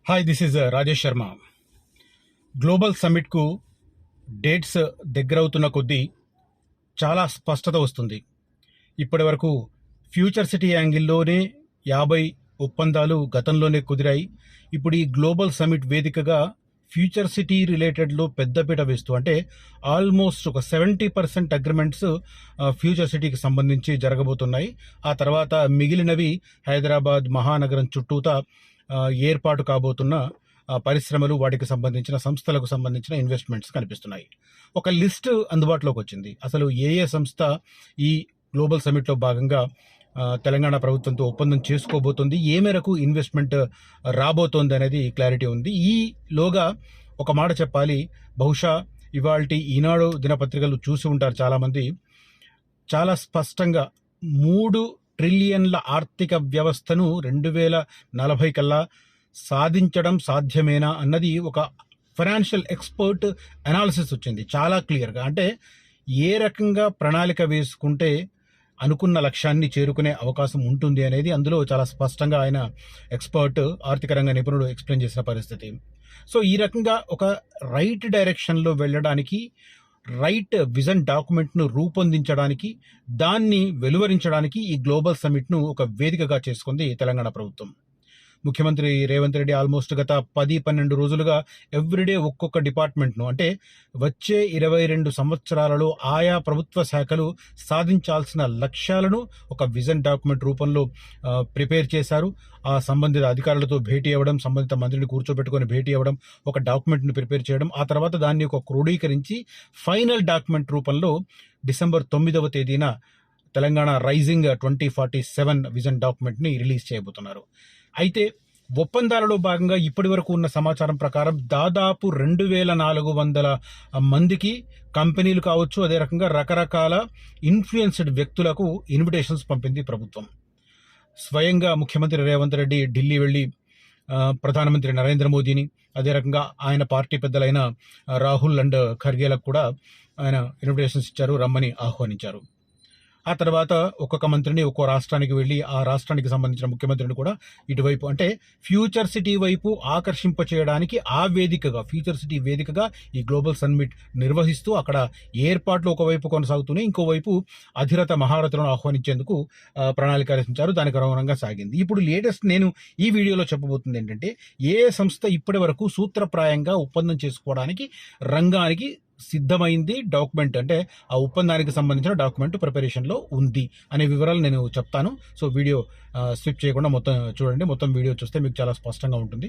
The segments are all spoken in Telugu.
Hi, this is Rajesh Sharma. Global సమ్మిట్కు డేట్స్ దగ్గరవుతున్న కొద్దీ చాలా స్పష్టత వస్తుంది. ఇప్పటి వరకు ఫ్యూచర్ సిటీ యాంగిల్లోనే 50 ఒప్పందాలు గతంలోనే కుదిరాయి. ఇప్పుడు ఈ గ్లోబల్ సమ్మిట్ వేదికగా ఫ్యూచర్ సిటీ రిలేటెడ్లో పెద్దపీట వేస్తూ, అంటే ఆల్మోస్ట్ ఒక 70% అగ్రిమెంట్స్ ఫ్యూచర్ సిటీకి సంబంధించి జరగబోతున్నాయి. ఆ తర్వాత మిగిలినవి హైదరాబాద్ మహానగరం చుట్టూతా ఏర్పాటు కాబోతున్న పరిశ్రమలు, వాటికి సంబంధించిన సంస్థలకు సంబంధించిన ఇన్వెస్ట్మెంట్స్ కనిపిస్తున్నాయి. ఒక లిస్ట్ అందుబాటులోకి వచ్చింది. అసలు ఏ సంస్థ ఈ గ్లోబల్ సమ్మిట్లో భాగంగా తెలంగాణ ప్రభుత్వంతో ఒప్పందం చేసుకోబోతుంది, ఏ మేరకు ఇన్వెస్ట్మెంట్ రాబోతోంది అనేది క్లారిటీ ఉంది. ఈలోగా ఒక మాట చెప్పాలి. బహుశా ఇవాల్టి ఈనాడు దినపత్రికలు చూసి ఉంటారు చాలామంది. చాలా స్పష్టంగా 3 ట్రిలియన్ల ఆర్థిక వ్యవస్థను 2040 కల్లా సాధించడం సాధ్యమేనా అన్నది ఒక ఫైనాన్షియల్ ఎక్స్పర్ట్ అనాలిసిస్ వచ్చింది చాలా క్లియర్గా. అంటే ఏ రకంగా ప్రణాళిక వేసుకుంటే అనుకున్న లక్ష్యాన్ని చేరుకునే అవకాశం ఉంటుంది అనేది అందులో చాలా స్పష్టంగా ఆయన ఎక్స్పర్ట్, ఆర్థిక రంగ నిపుణుడు ఎక్స్ప్లెయిన్ చేసిన పరిస్థితి. సో ఈ రకంగా ఒక రైట్ డైరెక్షన్లో వెళ్ళడానికి, రైట్ విజన్ డాక్యుమెంట్ను రూపొందించడానికి, దాన్ని వెలువరించడానికి ఈ గ్లోబల్ సమ్మిట్ను ఒక వేదికగా చేసుకుంది తెలంగాణ ప్రభుత్వం. ముఖ్యమంత్రి రేవంత్ రెడ్డి ఆల్మోస్ట్ గత 10-12 రోజులుగా ఎవ్రీడే ఒక్కొక్క డిపార్ట్మెంట్ను, అంటే వచ్చే 22 సంవత్సరాలలో ఆయా ప్రభుత్వ శాఖలు సాధించాల్సిన లక్ష్యాలను ఒక విజన్ డాక్యుమెంట్ రూపంలో ప్రిపేర్ చేశారు. ఆ సంబంధిత అధికారులతో భేటీ అవ్వడం, సంబంధిత మంత్రిని కూర్చోబెట్టుకొని భేటీ అవ్వడం, ఒక డాక్యుమెంట్ని ప్రిపేర్ చేయడం, ఆ తర్వాత దాన్ని ఒక క్రోడీకరించి ఫైనల్ డాక్యుమెంట్ రూపంలో డిసెంబర్ 9వ తేదీన తెలంగాణ రైజింగ్ 2047 విజన్ డాక్యుమెంట్ని రిలీజ్ చేయబోతున్నారు. అయితే ఒప్పందాలలో భాగంగా ఇప్పటి వరకు ఉన్న సమాచారం ప్రకారం దాదాపు 2400 మందికి కంపెనీలు కావచ్చు, అదే రకంగా రకరకాల ఇన్ఫ్లుయెన్స్డ్ వ్యక్తులకు ఇన్విటేషన్స్ పంపింది ప్రభుత్వం. స్వయంగా ముఖ్యమంత్రి రేవంత్ రెడ్డి ఢిల్లీ వెళ్ళి ప్రధానమంత్రి నరేంద్ర మోదీని, అదే రకంగా ఆయన పార్టీ పెద్దలైన రాహుల్ అండ్ ఖర్గేలకు కూడా ఆయన ఇన్విటేషన్స్ ఇచ్చారు, రమ్మని ఆహ్వానించారు. ఆ తర్వాత ఒక్కొక్క మంత్రిని ఒక్కో రాష్ట్రానికి వెళ్ళి ఆ రాష్ట్రానికి సంబంధించిన ముఖ్యమంత్రిని కూడా ఇటువైపు, అంటే ఫ్యూచర్ సిటీ వైపు ఆకర్షింప చేయడానికి ఆ వేదికగా, ఫ్యూచర్ సిటీ వేదికగా ఈ గ్లోబల్ సమ్మిట్ నిర్వహిస్తూ అక్కడ ఏర్పాట్లు ఒకవైపు కొనసాగుతూనే ఇంకోవైపు అధిరత మహారథులను ఆహ్వానించేందుకు ప్రణాళిక రచించారు. దానికి అనుగుణంగా సాగింది. ఇప్పుడు లేటెస్ట్ నేను ఈ వీడియోలో చెప్పబోతుంది ఏంటంటే, ఏ సంస్థ ఇప్పటి వరకు సూత్రప్రాయంగా ఒప్పందం చేసుకోవడానికి రంగానికి సిద్ధమైంది, డాక్యుమెంట్ అంటే ఆ ఒప్పందానికి సంబంధించిన డాక్యుమెంట్ ప్రిపరేషన్లో ఉంది అనే వివరాలు నేను చెప్తాను. సో వీడియో స్కిప్ చేయకుండా మొత్తం చూడండి. మొత్తం వీడియో చూస్తే మీకు చాలా స్పష్టంగా ఉంటుంది.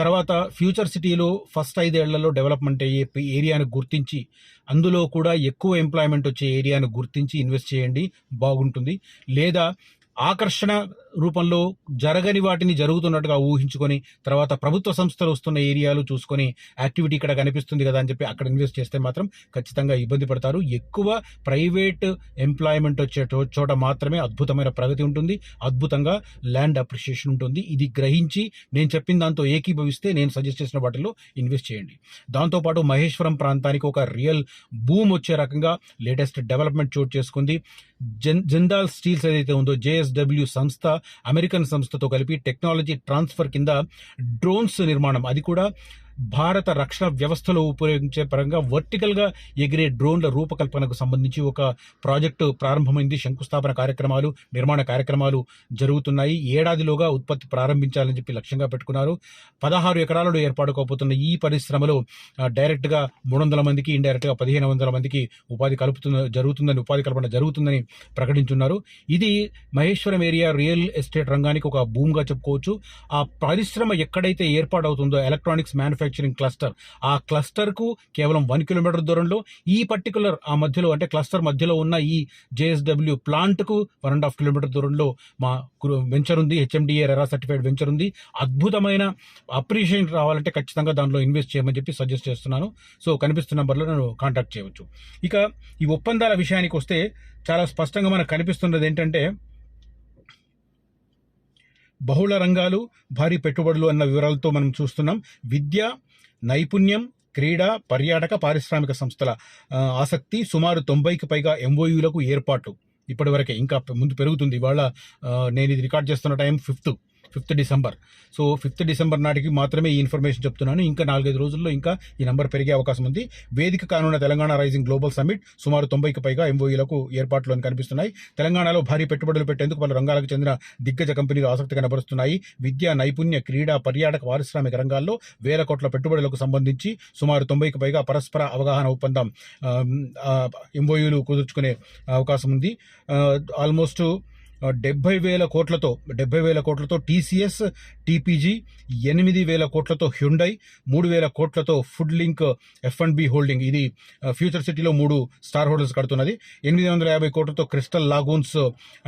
తర్వాత ఫ్యూచర్ సిటీలో ఫస్ట్ 5 ఏళ్లలో డెవలప్మెంట్ అయ్యే ఏరియాను గుర్తించి, అందులో కూడా ఎక్కువ ఎంప్లాయ్మెంట్ వచ్చే ఏరియాను గుర్తించి ఇన్వెస్ట్ చేయండి, బాగుంటుంది. లేదా ఆకర్షణ రూపంలో జరగని వాటిని జరుగుతున్నట్టుగా ఊహించుకొని, తర్వాత ప్రభుత్వ సంస్థలు వస్తున్న ఏరియాలు చూసుకొని యాక్టివిటీ ఇక్కడ కనిపిస్తుంది కదా అని చెప్పి అక్కడ ఇన్వెస్ట్ చేస్తే మాత్రం ఖచ్చితంగా ఇబ్బంది పడతారు. ఎక్కువ ప్రైవేట్ ఎంప్లాయ్మెంట్ వచ్చే చోట మాత్రమే అద్భుతమైన ప్రగతి ఉంటుంది, అద్భుతంగా ల్యాండ్ అప్రిషియేషన్ ఉంటుంది. ఇది గ్రహించి నేను చెప్పిన దాంతో ఏకీభవిస్తే నేను సజెస్ట్ చేసిన వాటిలో ఇన్వెస్ట్ చేయండి. దాంతోపాటు మహేశ్వరం ప్రాంతానికి ఒక రియల్ బూమ్ వచ్చే రకంగా లేటెస్ట్ డెవలప్మెంట్ చోటు చేసుకుంది. జిందాల్ స్టీల్స్ ఏదైతే ఉందో, JSW సంస్థ అమెరికన్ సంస్థతో కలిపి టెక్నాలజీ ట్రాన్స్ఫర్ కింద డ్రోన్స్ నిర్మాణం, అది కూడా భారత రక్షణ వ్యవస్థలో ఉపయోగించే పరంగా వర్టికల్గా ఎగిరే డ్రోన్ల రూపకల్పనకు సంబంధించి ఒక ప్రాజెక్టు ప్రారంభమైంది. శంకుస్థాపన కార్యక్రమాలు, నిర్మాణ కార్యక్రమాలు జరుగుతున్నాయి. ఏడాదిలోగా ఉత్పత్తి ప్రారంభించాలని చెప్పి లక్ష్యంగా పెట్టుకున్నారు. 16 ఎకరాలలో ఏర్పాటు కాబోతున్న ఈ పరిశ్రమలో డైరెక్ట్గా 300 మందికి, ఇండైరెక్ట్గా 1500 మందికి ఉపాధి కల్పన జరుగుతుందని ప్రకటించున్నారు. ఇది మహేశ్వరం ఏరియా రియల్ ఎస్టేట్ రంగానికి ఒక భూమిగా చెప్పుకోవచ్చు. ఆ పరిశ్రమ ఎక్కడైతే ఏర్పాటవుతుందో, ఎలక్ట్రానిక్స్ మ్యానుఫ్యాక్చరింగ్ క్లస్టర్, ఆ క్లస్టర్ కు కేవలం 1 కిలోమీటర్ దూరంలో ఈ పర్టికులర్ ఆ మధ్యలో, అంటే క్లస్టర్ మధ్యలో ఉన్న ఈ JSW ప్లాంట్ కు 1.5 కిలోమీటర్ దూరంలో మా వెంచర్ ఉంది, HMDA రెరా సర్టిఫైడ్ వెంచర్ ఉంది. అద్భుతమైన అప్రిషియేషన్ రావాలంటే ఖచ్చితంగా దానిలో ఇన్వెస్ట్ చేయమని చెప్పి సజెస్ట్ చేస్తున్నాను. సో కనిపిస్తున్న నంబర్లో నన్ను కాంటాక్ట్ చేయవచ్చు. ఇక ఈ ఒప్పందాల విషయానికి వస్తే చాలా స్పష్టంగా మనకు కనిపిస్తున్నది ఏంటంటే, బహుళ రంగాలు, భారీ పెట్టుబడులు అన్న వివరాలతో మనం చూస్తున్నాం. విద్య, నైపుణ్యం, క్రీడా, పర్యాటక, పారిశ్రామిక సంస్థల ఆసక్తి, సుమారు 90కి పైగా MOUలకు ఏర్పాటు. ఇప్పటి వరకే, ఇంకా ముందు పెరుగుతుంది. ఇవాళ నేను ఇది రికార్డ్ చేస్తున్న time 5th. 5th December. So 5th December నాటికి మాత్రమే ఈ ఇన్ఫర్మేషన్ చెప్తున్నాను. ఇంకా 4-5 రోజుల్లో ఇంకా ఈ నంబర్ పెరిగే అవకాశం ఉంది. వేదిక కానున్న తెలంగాణ రైజింగ్ గ్లోబల్ సమ్మిట్ సుమారు 90కి పైగా ఎంఓయూలకు ఏర్పాట్లు కనిపిస్తున్నాయి. తెలంగాణలో భారీ పెట్టుబడులు పెట్టేందుకు పలు రంగాలకు చెందిన దిగ్గజ కంపెనీలు ఆసక్తి కనబరుస్తున్నాయి. విద్య, నైపుణ్య, క్రీడా, పర్యాటక, పారిశ్రామిక రంగాల్లో వేల కోట్ల పెట్టుబడులకు సంబంధించి సుమారు 90కి పైగా పరస్పర అవగాహన ఒప్పందం ఎంఓయూలు కుదుర్చుకునే అవకాశం ఉంది. ఆల్మోస్ట్ 70,000 కోట్లతో టీసీఎస్, టీపీజీ, 8,000 కోట్లతో హ్యుండై, 3,000 కోట్లతో ఫుడ్ లింక్ F&B హోల్డింగ్, ఇది ఫ్యూచర్ సిటీలో 3 స్టార్ హోల్డర్స్ కడుతున్నది. 850 కోట్లతో crystal lagoons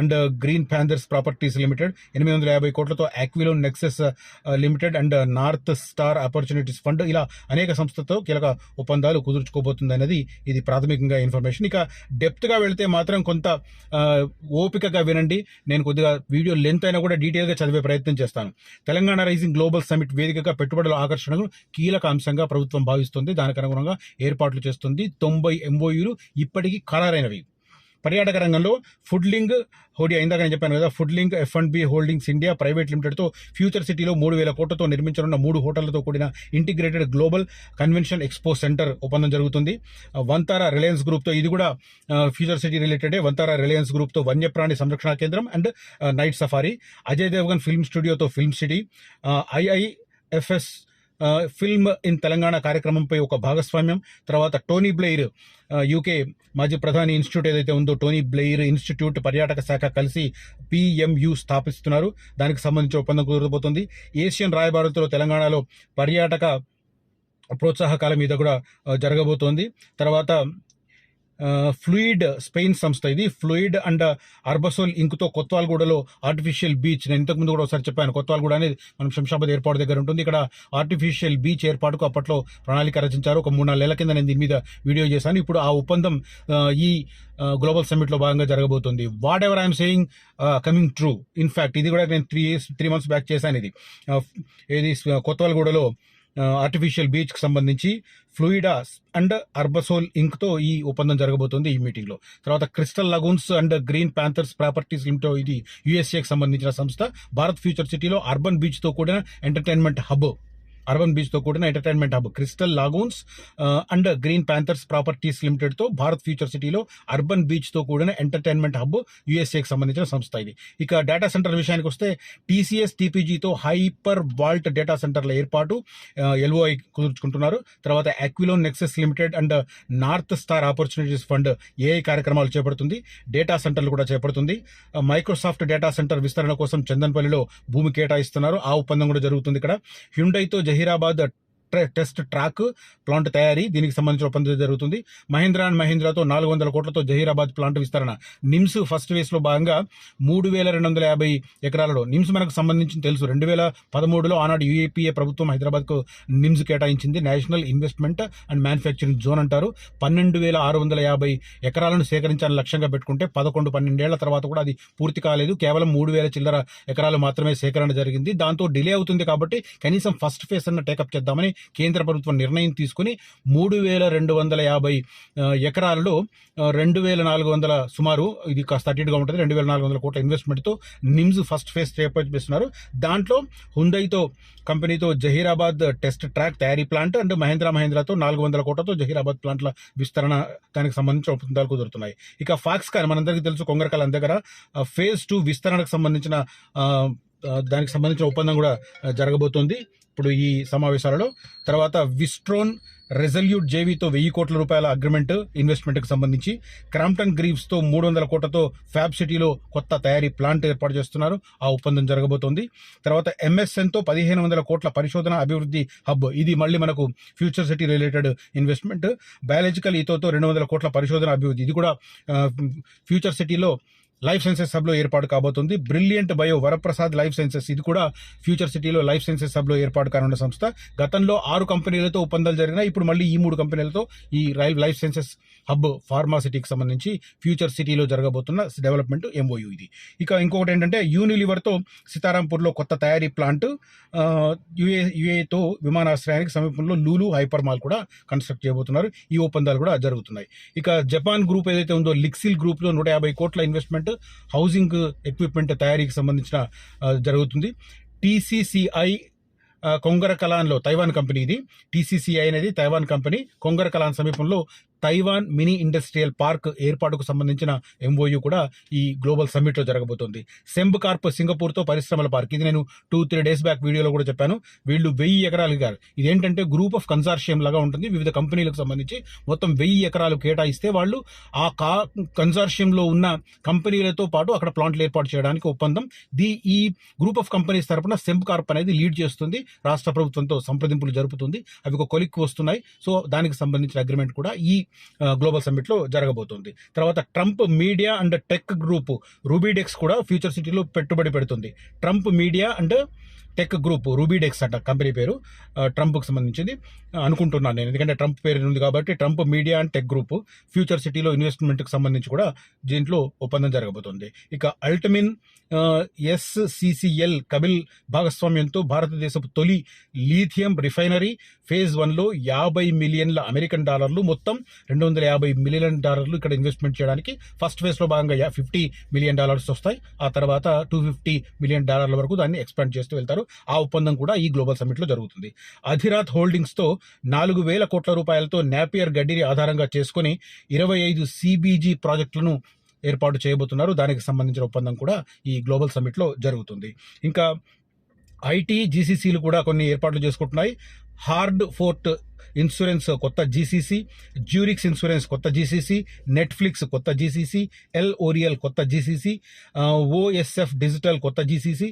and green panthers properties limited, 850 కోట్లతో Aquilon nexus limited and north star opportunities fund, ఇలా అనేక సంస్థలతో కీలక ఒప్పందాలు కుదుర్చుకోబోతుంది అనేది ఇది ప్రాథమికంగా ఇన్ఫర్మేషన్. ఇక డెప్త్గా వెళితే మాత్రం కొంత ఓపికగా వినండి. నేను కొద్దిగా వీడియో లెంత్ అయినా కూడా డీటెయిల్గా చదివే ప్రయత్నం చేస్తాను. తెలంగాణ రైజింగ్ గ్లోబల్ సమ్మిట్ వేదికగా పెట్టుబడుల ఆకర్షణను కీలక అంశంగా ప్రభుత్వం భావిస్తుంది. దానికి అనుగుణంగా ఏర్పాట్లు చేస్తుంది. 90 ఎంఓయూలు ఇప్పటికీ ఖరారైనవి. పర్యాటక రంగంలో ఫుడ్ లింక్ ఇందాక నేను చెప్పాను కదా, food link F&B holdings India private లిమిటెడ్తో ఫ్యూచర్ సిటీలో 3,000 కోట్లతో నిర్మించనున్న 3 హోటళ్లతో కూడిన integrated global convention expo centre ఒప్పందం జరుగుతుంది. వంతారా రిలయన్స్ గ్రూప్తో, ఇది కూడా ఫ్యూచర్ సిటీ రిలేటెడే, వంతారా రిలయన్స్ గ్రూప్తో వన్యప్రాణి సంరక్షణ కేంద్రం and night safari, Ajay Devgan film స్టూడియోతో film city, IIFS film in Telangana కార్యక్రమంపై ఒక భాగస్వామ్యం. తర్వాత టోనీ బ్లెయిర్, యూకే మాజీ ప్రధాని ఇన్స్టిట్యూట్ ఏదైతే ఉందో టోనీ బ్లెయిర్ ఇన్స్టిట్యూట్, పర్యాటక శాఖ కలిసి PMU స్థాపిస్తున్నారు. దానికి సంబంధించిన ఒప్పందం కుదరబోతుంది. ఏషియన్ రాయబారులతో తెలంగాణలో పర్యాటక ప్రోత్సాహకాల మీద కూడా జరగబోతోంది. తర్వాత ఫ్లూయిడ్ స్పెయిన్ సంస్థ, ఇది ఫ్లూయిడ్ అండ్ అర్బసోల్ ఇంక్తో కొత్వాల్గూడలో ఆర్టిఫిషియల్ బీచ్, నేను ఇంతకుముందు కూడా ఒకసారి చెప్పాను, కొత్వాల్గూడ అనేది మనం శంషాబాద్ ఎయిర్పోర్ట్ దగ్గర ఉంటుంది. ఇక్కడ ఆర్టిఫిషియల్ బీచ్ ఏర్పాటుకు అప్పట్లో ప్రణాళిక రచించారు. ఒక 3-4 నెలల కింద నేను దీని మీద వీడియో చేశాను. ఇప్పుడు ఆ ఒప్పందం ఈ గ్లోబల్ సమ్మిట్లో భాగంగా జరగబోతుంది. What ever I'm saying coming true. In fact ఇది కూడా నేను 3 months బ్యాక్ చేశాను. ఇది కొత్వాల్గూడలో ఆర్టిఫిషియల్ బీచ్కి సంబంధించి ఫ్లూయిడా అండ్ అర్బసోల్ ఇంక్తో ఈ ఒప్పందం జరగబోతుంది ఈ మీటింగ్లో. తర్వాత crystal lagoons and green panthers properties limited, ఇది యూఎస్ఏకి సంబంధించిన సంస్థ. భారత్ ఫ్యూచర్ సిటీలో అర్బన్ బీచ్తో కూడిన entertainment hub crystal lagoons and green panthers properties లిమిటెడ్తో భారత్ ఫ్యూచర్ సిటీలో అర్బన్ బీచ్తో కూడిన ఎంటర్టైన్మెంట్ హబ్, యూఎస్ఏకి సంబంధించిన సంస్థ ఇది. ఇక డేటా సెంటర్ విషయానికి వస్తే TCS, TPGతో హైపర్ వాల్ట్ డేటా సెంటర్ల ఏర్పాటు LOI కుదుర్చుకుంటున్నారు. తర్వాత Aquilon nexus limited and north star opportunities fund AI కార్యక్రమాలు చేపడుతుంది. డేటా సెంటర్లు కూడా చేపడుతుంది. మైక్రోసాఫ్ట్ డేటా సెంటర్ విస్తరణ కోసం చందన్పల్లిలో భూమి కేటాయిస్తున్నారు. ఆ ఒప్పందం కూడా జరుగుతుంది. ఇక్కడ హ్యుండైతో జహీరాబాద్ టెస్ట్ ట్రాక్ ప్లాంట్ తయారీ, దీనికి సంబంధించిన ఒప్పందం జరుగుతుంది. మహీంద్రాతో 400 కోట్లతో జహీరాబాద్ ప్లాంట్ విస్తరణ. నిమ్స్ ఫస్ట్ ఫేజ్లో భాగంగా 3,250 ఎకరాలలో, నిమ్స్ మనకు సంబంధించి తెలుసు, 2013లో ఆనాడు UAPA ప్రభుత్వం హైదరాబాద్కు నిమ్స్ కేటాయించింది. National investment and manufacturing zone అంటారు. 12,650 ఎకరాలను సేకరించాలని లక్ష్యంగా పెట్టుకుంటే 11-12 ఏళ్ల తర్వాత కూడా అది పూర్తి కాలేదు. కేవలం 3,000 చిల్లర ఎకరాలు మాత్రమే సేకరణ జరిగింది. దాంతో డిలే అవుతుంది. కాబట్టి కనీసం ఫస్ట్ ఫేజ్ అన్న టేకప్ చేద్దామని కేంద్ర ప్రభుత్వం నిర్ణయం తీసుకుని 3,250 ఎకరాలలో 2,400 సుమారు, ఇది కాస్త అటుగా ఉంటుంది, 2,400 కోట్ల ఇన్వెస్ట్మెంట్తో నిమ్స్ ఫస్ట్ ఫేజ్ చేపడుతున్నారు. దాంట్లో హ్యుండైతో కంపెనీతో జహీరాబాద్ టెస్ట్ ట్రాక్ తయారీ ప్లాంట్ అండ్ మహీంద్రాతో 400 కోట్లతో జహీరాబాద్ ప్లాంట్ల విస్తరణ, దానికి సంబంధించిన ఒప్పందాలు కుదురుతున్నాయి. ఇక ఫాక్స్కాన్ మనందరికీ తెలుసు, కొంగరకాల దగ్గర phase 2 విస్తరణకు సంబంధించిన దానికి సంబంధించిన ఒప్పందం కూడా జరగబోతోంది ఇప్పుడు ఈ సమావేశాలలో. తర్వాత విస్ట్రోన్ రెజల్యూట్ జేవీతో 1,000 కోట్ల రూపాయల అగ్రిమెంట్ ఇన్వెస్ట్మెంట్కి సంబంధించి, క్రాంప్టన్ గ్రీవ్స్తో 300 కోట్లతో ఫ్యాబ్ సిటీలో కొత్త తయారీ ప్లాంట్ ఏర్పాటు చేస్తున్నారు. ఆ ఒప్పందం జరగబోతోంది. తర్వాత MSNతో 1,500 కోట్ల పరిశోధన అభివృద్ధి హబ్, ఇది మళ్ళీ మనకు future city related investment. Biological ఈతోతో 200 కోట్ల పరిశోధన అభివృద్ధి, ఇది కూడా ఫ్యూచర్ సిటీలో లైఫ్ సైన్సెస్ హబ్లో ఏర్పాటు కాబోతుంది. Brilliant bio Varaprasad life sciences, ఇది కూడా ఫ్యూచర్ సిటీలో లైఫ్ సైన్సెస్ హబ్లో ఏర్పాటు కానున్న సంస్థ. గతంలో 6 కంపెనీలతో ఒప్పందాలు జరిగినాయి. ఇప్పుడు మళ్ళీ ఈ 3 కంపెనీలతో ఈ లైఫ్ సైన్సెస్ హబ్ ఫార్మాసిటీకి సంబంధించి ఫ్యూచర్ సిటీలో జరగబోతున్న డెవలప్మెంట్ MOU ఇది. ఇక ఇంకొకటి ఏంటంటే యూనిలివర్తో సీతారాంపూర్లో కొత్త తయారీ ప్లాంట్, UAEతో విమానాశ్రయానికి సమీపంలో లూలు హైపర్ మాల్ కూడా కన్స్ట్రక్ట్ చేయబోతున్నారు. ఈ ఒప్పందాలు కూడా జరుగుతున్నాయి. ఇక జపాన్ గ్రూప్ ఏదైతే ఉందో లిక్సిల్ గ్రూప్లో 150 కోట్ల ఇన్వెస్ట్మెంట్ హౌసింగ్ ఎక్విప్మెంట్ తయారీకి సంబంధించిన జరుగుతుంది. టీసీసీఐ కొంగరకలాన్లో, తైవాన్ కంపెనీ ఇది. టీసీసీఐ అనేది తైవాన్ కంపెనీ. కొంగరకలాన్ సమీపంలో తైవాన్ మినీ ఇండస్ట్రియల్ పార్క్ ఏర్పాటుకు సంబంధించిన ఎంఓయూ కూడా ఈ గ్లోబల్ సమ్మిట్లో జరగబోతోంది. సెంబ్ కార్ప్ సింగపూర్తో పరిశ్రమల పార్క్. ఇది నేను 2-3 డేస్ బ్యాక్ వీడియోలో కూడా చెప్పాను. వీళ్ళు 1000 ఎకరాలు గారు. ఇదేంటంటే గ్రూప్ ఆఫ్ కన్సార్షియం లాగా ఉంటుంది. వివిధ కంపెనీలకు సంబంధించి మొత్తం 1000 ఎకరాలు కేటాయిస్తే వాళ్ళు ఆ కన్సార్షియంలో ఉన్న కంపెనీలతో పాటు అక్కడ ప్లాంట్లు ఏర్పాటు చేయడానికి ఒప్పందం. ఈ గ్రూప్ ఆఫ్ కంపెనీస్ తరపున సెంబ్ కార్ప్ అనేది లీడ్ చేస్తుంది. రాష్ట్ర ప్రభుత్వంతో సంప్రదింపులు జరుపుతుంది. అవి ఒక కొలిక్కి వస్తున్నాయి. సో దానికి సంబంధించిన అగ్రిమెంట్ కూడా ఈ గ్లోబల్ సమ్మిట్లో జరగబోతుంది. తర్వాత Trump media and tech group Rubidex కూడా ఫ్యూచర్ సిటీలో పెట్టుబడి పెడుతుంది. Trump media and tech group, Rubidex అంట కంపెనీ పేరు, ట్రంప్కి సంబంధించింది అనుకుంటున్నాను నేను, ఎందుకంటే ట్రంప్ పేరు ఉంది కాబట్టి. Trump media and tech group future సిటీలో ఇన్వెస్ట్మెంట్కి సంబంధించి కూడా దీంట్లో ఒప్పందం జరగబోతుంది. ఇక అల్టమిన్ ఎస్సీసీఎల్ కబిల్ భాగస్వామ్యంతో భారతదేశపు తొలి లీథియం రిఫైనరీ ఫేజ్ 1లో $50 మిలియన్ మొత్తం $250 మిలియన్ ఇక్కడ ఇన్వెస్ట్మెంట్ చేయడానికి ఫస్ట్ ఫేజ్లో భాగంగా $50 మిలియన్ వస్తాయి. ఆ తర్వాత $250 మిలియన్ వరకు దాన్ని ఎక్స్పాండ్ చేస్తూ వెళ్తారు. ఆ ఒప్పందం కూడా ఈ గ్లోబల్ సమ్మిట్లో జరుగుతుంది. అధిరాత్ హోల్డింగ్స్తో 4,000 కోట్ల రూపాయలతో నేపియర్ గడ్డిని ఆధారంగా చేసుకుని 25 సిబిజీ ప్రాజెక్టులను ఏర్పాటు చేయబోతున్నారు. దానికి సంబంధించిన ఒప్పందం కూడా ఈ గ్లోబల్ సమ్మిట్లో జరుగుతుంది. ఇంకా ఐటీ జీసీసీలు కూడా కొన్ని ఏర్పాట్లు చేసుకుంటున్నాయి. హార్డ్ ఫోర్ట్ ఇన్సూరెన్స్ కొత్త జీసీసీ, జ్యూరిక్స్ ఇన్సూరెన్స్ కొత్త జీసీసీ, నెట్ఫ్లిక్స్ కొత్త జీసీసీ, ఎల్ ఓరియల్ కొత్త జీసీసీ, ఓఎస్ఎఫ్ డిజిటల్ కొత్త జీసీసీ,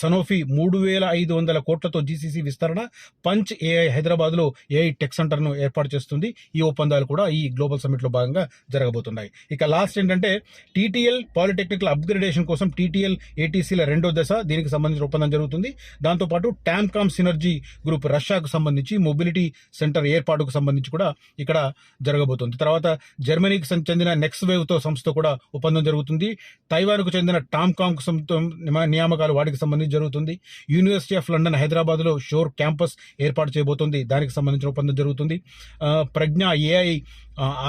సనోఫీ 3,500 కోట్లతో జీసీసీ విస్తరణ, పంచ్ ఏఐ హైదరాబాద్లో ఏఐ టెక్ సెంటర్ను ఏర్పాటు చేస్తుంది. ఈ ఒప్పందాలు కూడా ఈ గ్లోబల్ సమ్మిట్లో భాగంగా జరగబోతున్నాయి. ఇక లాస్ట్ ఏంటంటే టీటీఎల్ పాలిటెక్నికల్ అప్గ్రేడేషన్ కోసం టీటీఎల్ ఏటీసీల 2వ దశ, దీనికి సంబంధించిన ఒప్పందం జరుగుతుంది. దాంతోపాటు టామ్కామ్ సినర్జీ గ్రూప్ రష్యాకు సంబంధించి మొబిలిటీ సెంటర్ ఏర్పాటుకు సంబంధించి కూడా ఇక్కడ జరగబోతుంది. తర్వాత జర్మనీకి చెందిన నెక్స్ట్ వేవ్తో సంస్థ కూడా ఒప్పందం జరుగుతుంది. తైవాన్కు చెందిన టామ్కామ్ నియామకాలు వాటికి సంబంధించి జరుగుతుంది. యూనివర్సిటీ ఆఫ్ లండన్ హైదరాబాద్లో షోర్ క్యాంపస్ ఏర్పాటు చేయబోతుంది. దానికి సంబంధించిన ఒప్పందం జరుగుతుంది. ప్రజ్ఞ ఏఐ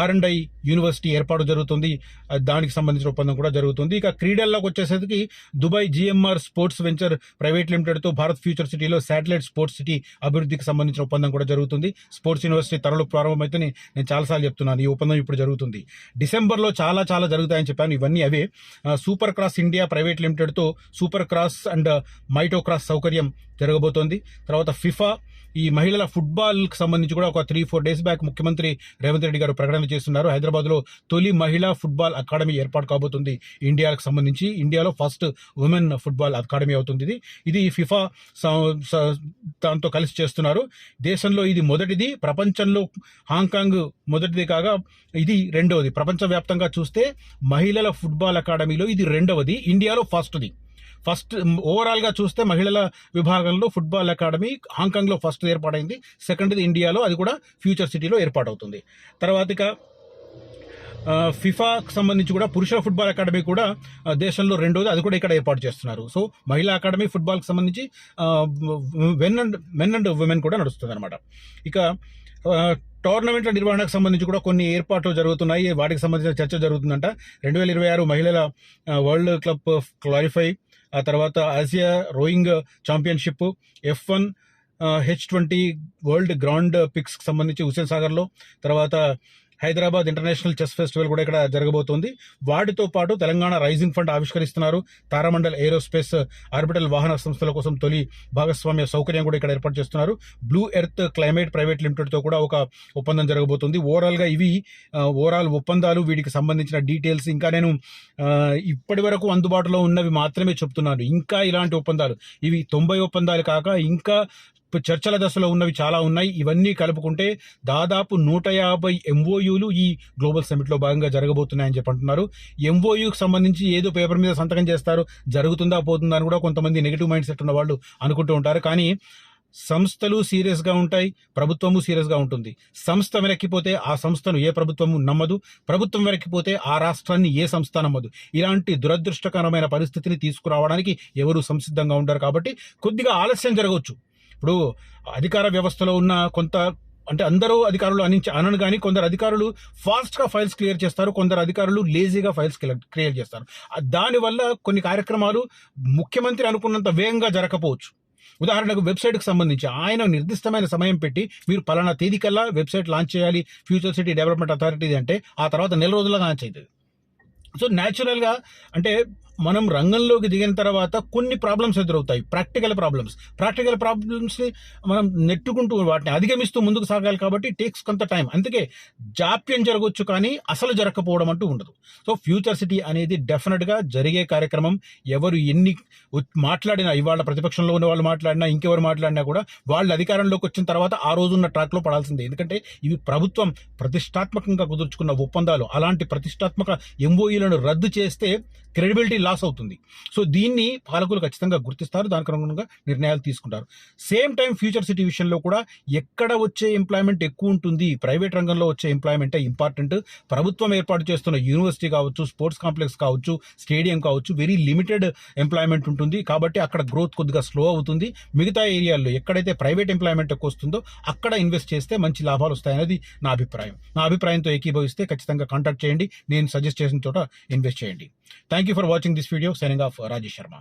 R&I యూనివర్సిటీ ఏర్పాటు జరుగుతుంది. దానికి సంబంధించిన ఒప్పందం కూడా జరుగుతుంది. ఇక క్రీడల్లోకి వచ్చేసరికి Dubai GMR sports venture private లిమిటెడ్తో భారత్ ఫ్యూచర్ సిటీలో శాటిలైట్ స్పోర్ట్స్ సిటీ అభివృద్ధికి సంబంధించిన ఒప్పందం కూడా జరుగుతుంది. స్పోర్ట్స్ యూనివర్సిటీ త్వరలో ప్రారంభమైతే నేను చాలాసార్లు చెప్తున్నాను, ఈ ఒప్పందం ఇప్పుడు జరుగుతుంది. డిసెంబర్లో చాలా జరుగుతాయని చెప్పాను. ఇవన్నీ అవే. సూపర్ క్రాస్ ఇండియా ప్రైవేట్ లిమిటెడ్తో సూపర్ క్రాస్ అండ్ మైటో క్రాస్ సౌకర్యం జరగబోతోంది. తర్వాత ఫిఫా ఈ మహిళల ఫుట్బాల్కి సంబంధించి కూడా ఒక 3-4 డేస్ బ్యాక్ ముఖ్యమంత్రి రేవంత్ రెడ్డి గారు ప్రకటన చేస్తున్నారు. హైదరాబాద్లో తొలి మహిళా ఫుట్బాల్ అకాడమీ ఏర్పాటు కాబోతుంది ఇండియాకు సంబంధించి. ఇండియాలో ఫస్ట్ ఉమెన్ ఫుట్బాల్ అకాడమీ అవుతుంది. ఇది ఫిఫా దాంతో కలిసి చేస్తున్నారు. దేశంలో ఇది మొదటిది, ప్రపంచంలో హాంకాంగ్ మొదటిది కాగా ఇది రెండవది. ప్రపంచవ్యాప్తంగా చూస్తే మహిళల ఫుట్బాల్ అకాడమీలో ఇది రెండవది, ఇండియాలో ఫస్ట్ ఓవరాల్గా చూస్తే మహిళల విభాగంలో ఫుట్బాల్ అకాడమీ హాంకాంగ్లో ఫస్ట్ ఏర్పాటైంది, సెకండ్ది ఇండియాలో, అది కూడా ఫ్యూచర్ సిటీలో ఏర్పాటవుతుంది. తర్వాత ఇక ఫిఫాకు సంబంధించి కూడా పురుషుల ఫుట్బాల్ అకాడమీ కూడా దేశంలో రెండోది, అది కూడా ఇక్కడ ఏర్పాటు చేస్తున్నారు. సో మహిళా అకాడమీ ఫుట్బాల్కి సంబంధించి మెన్ అండ్ ఉమెన్ కూడా నడుస్తుంది అనమాట. ఇక టోర్నమెంట్ల నిర్వహణకు సంబంధించి కూడా కొన్ని ఏర్పాట్లు జరుగుతున్నాయి. వాటికి సంబంధించిన చర్చ జరుగుతుందంట. 2026 మహిళల వరల్డ్ క్లబ్ క్వాలిఫై, ఆ తర్వాత Asia rowing championship, F1 H20 world grand పిక్స్కి సంబంధించి హుస్సేన్ సాగర్లో, తర్వాత హైదరాబాద్ ఇంటర్నేషనల్ చెస్ ఫెస్టివల్ కూడా ఇక్కడ జరగబోతోంది. వాటితో పాటు తెలంగాణ రైజింగ్ ఫండ్ ఆవిష్కరిస్తున్నారు. తారామండల్ ఏరోస్పేస్ ఆర్బిటల్ వాహన సంస్థల కోసం తొలి భాగస్వామ్య సౌకర్యం కూడా ఇక్కడ ఏర్పాటు చేస్తున్నారు. బ్లూ ఎర్త్ క్లైమేట్ ప్రైవేట్ లిమిటెడ్తో కూడా ఒక ఒప్పందం జరగబోతుంది. ఓవరాల్గా ఇవి ఓవరాల్ ఒప్పందాలు, వీటికి సంబంధించిన డీటెయిల్స్. ఇంకా నేను ఇప్పటి వరకు అందుబాటులో ఉన్నవి మాత్రమే చెప్తున్నాను. ఇంకా ఇలాంటి ఒప్పందాలు, ఇవి 90 ఒప్పందాలు కాక ఇంకా చర్చల దశలో ఉన్నవి చాలా ఉన్నాయి. ఇవన్నీ కలుపుకుంటే దాదాపు 150 MOUలు ఈ గ్లోబల్ సమ్మిట్లో భాగంగా జరగబోతున్నాయని చెప్పి అంటున్నారు. MOUకి సంబంధించి ఏదో పేపర్ మీద సంతకం చేస్తారు, జరుగుతుందా పోతుందా అని కూడా కొంతమంది నెగిటివ్ మైండ్ సెట్ ఉన్న వాళ్ళు అనుకుంటూ ఉంటారు. కానీ సంస్థలు సీరియస్గా ఉంటాయి, ప్రభుత్వము సీరియస్గా ఉంటుంది. సంస్థ వెనక్కిపోతే ఆ సంస్థను ఏ ప్రభుత్వము నమ్మదు, ప్రభుత్వం వెనక్కిపోతే ఆ రాష్ట్రాన్ని ఏ సంస్థ నమ్మదు. ఇలాంటి దురదృష్టకరమైన పరిస్థితిని తీసుకురావడానికి ఎవరు సంసిద్ధంగా ఉండరు. కాబట్టి కొద్దిగా ఆలస్యం జరగవచ్చు. ఇప్పుడు అధికార వ్యవస్థలో ఉన్న కొంత అంటే అందరూ అధికారులు అనను కానీ కొందరు అధికారులు ఫాస్ట్గా ఫైల్స్ క్లియర్ చేస్తారు, కొందరు అధికారులు లేజీగా ఫైల్స్ క్లియర్ చేస్తారు. దానివల్ల కొన్ని కార్యక్రమాలు ముఖ్యమంత్రి అనుకున్నంత వేగంగా జరగకపోవచ్చు. ఉదాహరణకు వెబ్సైట్కి సంబంధించి ఆయన నిర్దిష్టమైన సమయం పెట్టి మీరు పలానా తేదీకల్లా వెబ్సైట్ లాంచ్ చేయాలి ఫ్యూచర్ సిటీ డెవలప్మెంట్ అథారిటీ అంటే ఆ తర్వాత నెల రోజుల్లో లాంచ్ అవుతుంది. సో న్యాచురల్గా అంటే మనం రంగంలోకి దిగిన తర్వాత కొన్ని ప్రాబ్లమ్స్ ఎదురవుతాయి, ప్రాక్టికల్ ప్రాబ్లమ్స్ని మనం నెట్టుకుంటూ వాటిని అధిగమిస్తూ ముందుకు సాగాలి. కాబట్టి టేక్స్ కొంత టైం, అందుకే జాప్యం జరగవచ్చు కానీ అసలు జరగకపోవడం అంటూ ఉండదు. సో ఫ్యూచర్ సిటీ అనేది డెఫినెట్గా జరిగే కార్యక్రమం. ఎవరు ఎన్ని మాట్లాడినా, ఇవాళ ప్రతిపక్షంలో ఉన్న వాళ్ళు మాట్లాడినా, ఇంకెవరు మాట్లాడినా కూడా వాళ్ళు అధికారంలోకి వచ్చిన తర్వాత ఆ రోజున్న ట్రాక్లో పడాల్సిందే. ఎందుకంటే ఇవి ప్రభుత్వం ప్రతిష్టాత్మకంగా కుదుర్చుకున్న ఒప్పందాలు. అలాంటి ప్రతిష్టాత్మక ఎంఓఈలను రద్దు చేస్తే క్రెడిబిలిటీ లాస్ అవుతుంది. సో దీన్ని పాలకులు ఖచ్చితంగా గుర్తిస్తారు, దానికి అనుగుణంగా నిర్ణయాలు తీసుకుంటారు. సేమ్ టైం ఫ్యూచర్ సిటీ విషయంలో కూడా ఎక్కడ వచ్చే ఎంప్లాయ్మెంట్ ఎక్కువ ఉంటుంది, ప్రైవేట్ రంగంలో వచ్చే ఎంప్లాయ్మెంటే ఇంపార్టెంట్. ప్రభుత్వం ఏర్పాటు చేస్తున్న యూనివర్సిటీ కావచ్చు, స్పోర్ట్స్ కాంప్లెక్స్ కావచ్చు, స్టేడియం కావచ్చు, వెరీ లిమిటెడ్ ఎంప్లాయ్మెంట్ ఉంటుంది. కాబట్టి అక్కడ గ్రోత్ కొద్దిగా స్లో అవుతుంది. మిగతా ఏరియాల్లో ఎక్కడైతే ప్రైవేట్ ఎంప్లాయ్మెంట్ ఎక్కువ వస్తుందో అక్కడ ఇన్వెస్ట్ చేస్తే మంచి లాభాలు వస్తాయనేది నా అభిప్రాయం. నా అభిప్రాయంతో ఏకీభవిస్తే ఖచ్చితంగా కాంటాక్ట్ చేయండి, నేను సజెస్ట్ చేసిన చోట ఇన్వెస్ట్ చేయండి. Thank you for watching this video. Signing off, Rajesh Sharma.